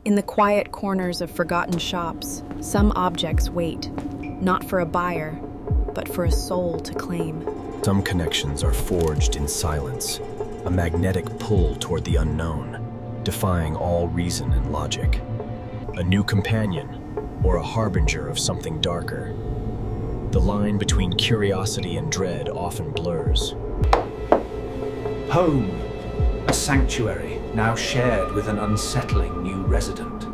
In the quiet corners of forgotten shops, some objects wait, not for a buyer, but for a soul to claim. Some connections are forged in silence, a magnetic pull toward the unknown, defying all reason and logic. A new companion, or a harbinger of something darker. The line between curiosity and dread often blurs. Home, a sanctuary now shared with an unsettling new resident.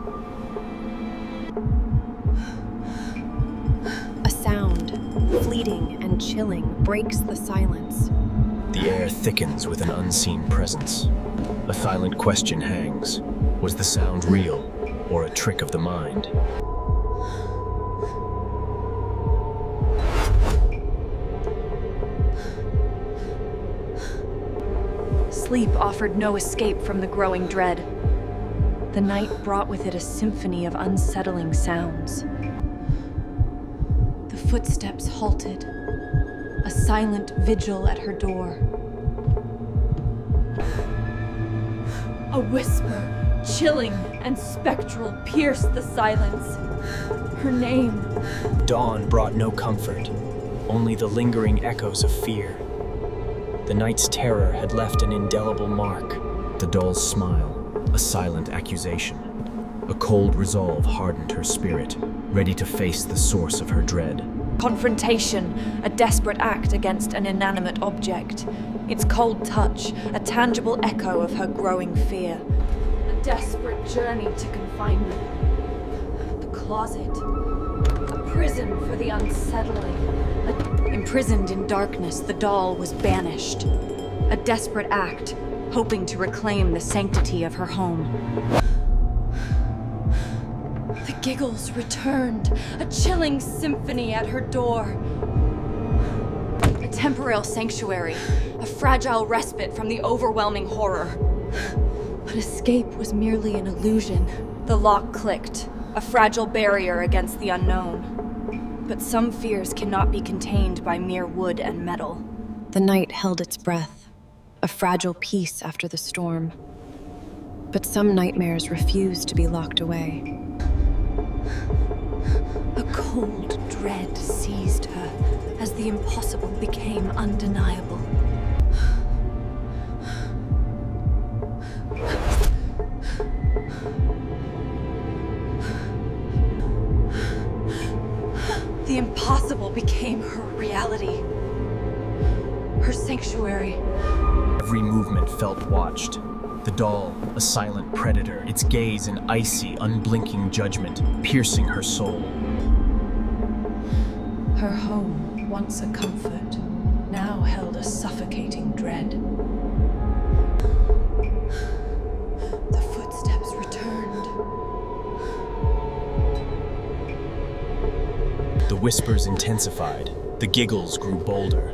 A sound, fleeting and chilling, breaks the silence. The air thickens with an unseen presence. A silent question hangs. Was the sound real, or a trick of the mind? Sleep offered no escape from the growing dread. The night brought with it a symphony of unsettling sounds. The footsteps halted, a silent vigil at her door. A whisper, chilling and spectral, pierced the silence. Her name. Dawn brought no comfort, only the lingering echoes of fear. The night's terror had left an indelible mark. The doll's smile, a silent accusation. A cold resolve hardened her spirit, ready to face the source of her dread. Confrontation, a desperate act against an inanimate object. Its cold touch, a tangible echo of her growing fear. A desperate journey to confinement. The closet, a prison for the unsettling. Imprisoned in darkness, the doll was banished. A desperate act, hoping to reclaim the sanctity of her home. The giggles returned, a chilling symphony at her door. A temporal sanctuary, a fragile respite from the overwhelming horror. But escape was merely an illusion. The lock clicked, a fragile barrier against the unknown. But some fears cannot be contained by mere wood and metal. The night held its breath, a fragile peace after the storm. But some nightmares refuse to be locked away. A cold dread seized her as the impossible became undeniable. The impossible became her reality. Her sanctuary. Every movement felt watched. The doll, a silent predator, its gaze an icy, unblinking judgment, piercing her soul. Her home, once a comfort, now held a suffocating dread. The footsteps returned. The whispers intensified. The giggles grew bolder.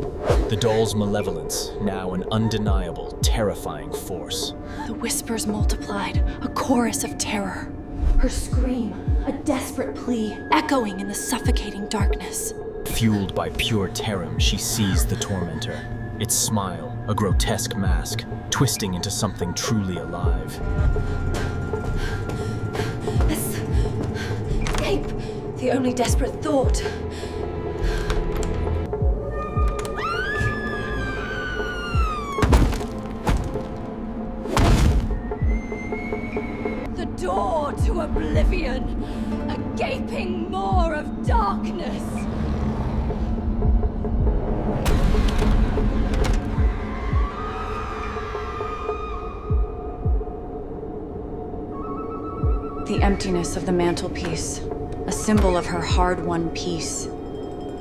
The doll's malevolence, now an undeniable, terrifying force. The whispers multiplied, a chorus of terror. Her scream, a desperate plea, echoing in the suffocating darkness. Fueled by pure terror, she seized the tormentor. Its smile, a grotesque mask, twisting into something truly alive. Escape! The only desperate thought. The door to oblivion, a gaping maw of darkness. The emptiness of the mantelpiece, a symbol of her hard-won peace.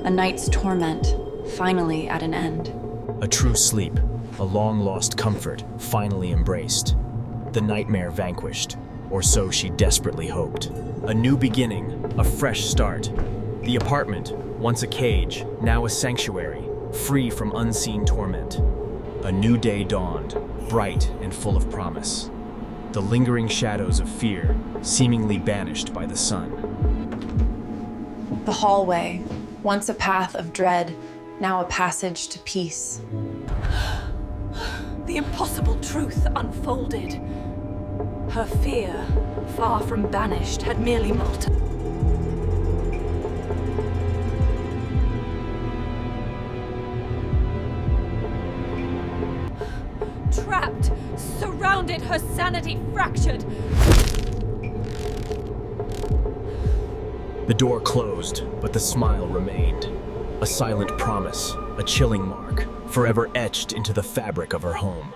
A night's torment, finally at an end. A true sleep, a long-lost comfort, finally embraced. The nightmare vanquished, or so she desperately hoped. A new beginning, a fresh start. The apartment, once a cage, now a sanctuary, free from unseen torment. A new day dawned, bright and full of promise. The lingering shadows of fear, seemingly banished by the sun. The hallway, once a path of dread, now a passage to peace. The impossible truth unfolded. Her fear, far from banished, had merely multiplied. Trapped, surrounded, her sanity fractured. The door closed, but the smile remained. A silent promise, a chilling mark, forever etched into the fabric of her home.